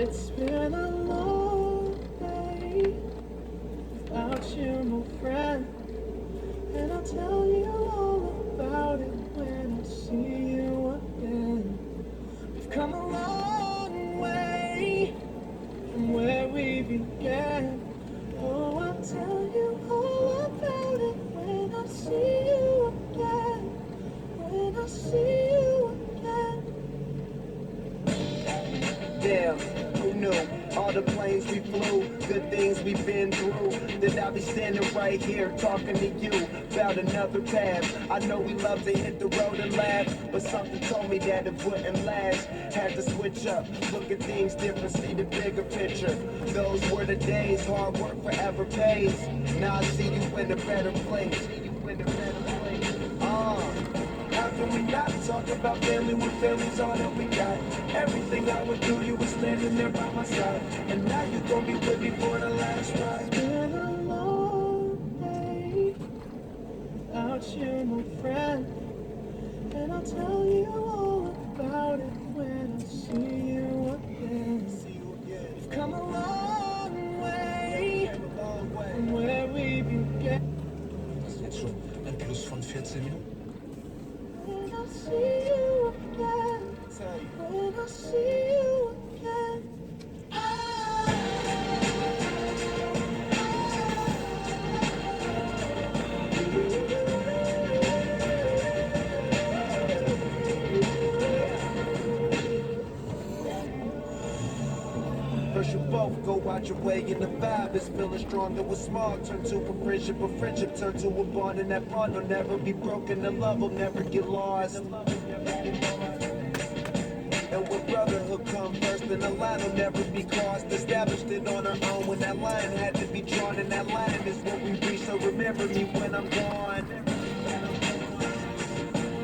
It's been a long day without you, my friend. And I'll tell you all about it when I see you again. We've come a long way from where we began. Oh, I'll tell you all about it when I see you again. When I see you again. Damn, who knew? All the planes we flew, good things we've been through. That I'll be standing right here talking to you about another path. I know we love to hit the road and laugh, but something told me that it wouldn't last. Had to switch up, look at things different, see the bigger picture. Those were the days, hard work forever pays. Now I see you in a better place. How can we not talk about family when family's all that we got? Everything I would do, you were standing there by my side. And now you gon' be with me for the last ride. It's been a long day without you, my friend. And I'll tell you all about it when I see you again. We've come a long way from where we began. Das ist jetzt schon ein Plus von 14 Minuten. When I see you again, when I see you again. First you both go out your way and the vibe is feeling stronger with smog turn to a friendship, a friendship turn to a bond, and that bond will never be broken, the love will never get lost. And when brotherhood come first, then the line will never be crossed. Established it on our own when that line had to be drawn, and that line is what we reach, so remember me when I'm gone.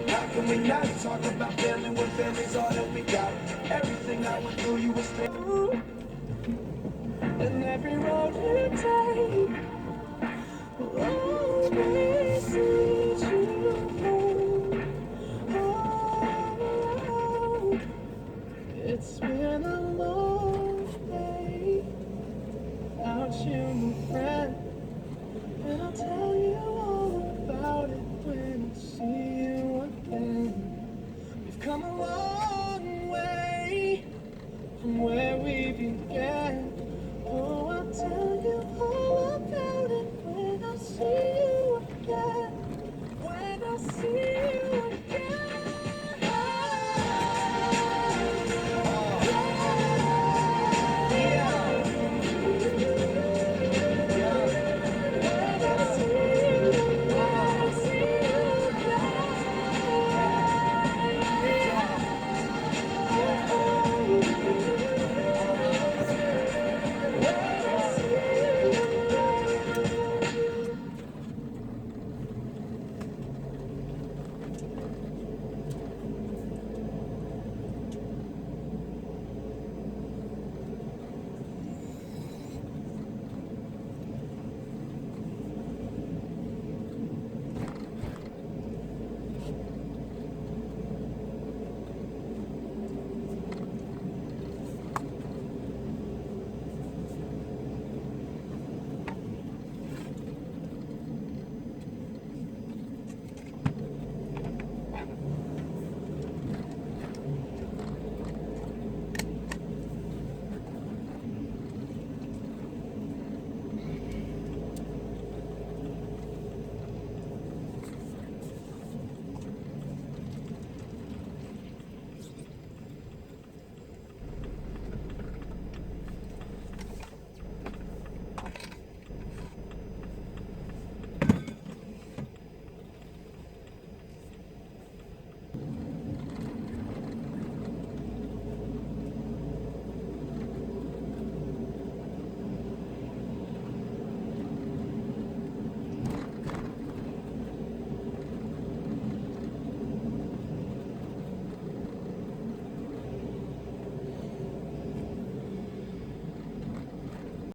How can we not talk about family when family's all that we got? Everything I went through, you were still. And every road you take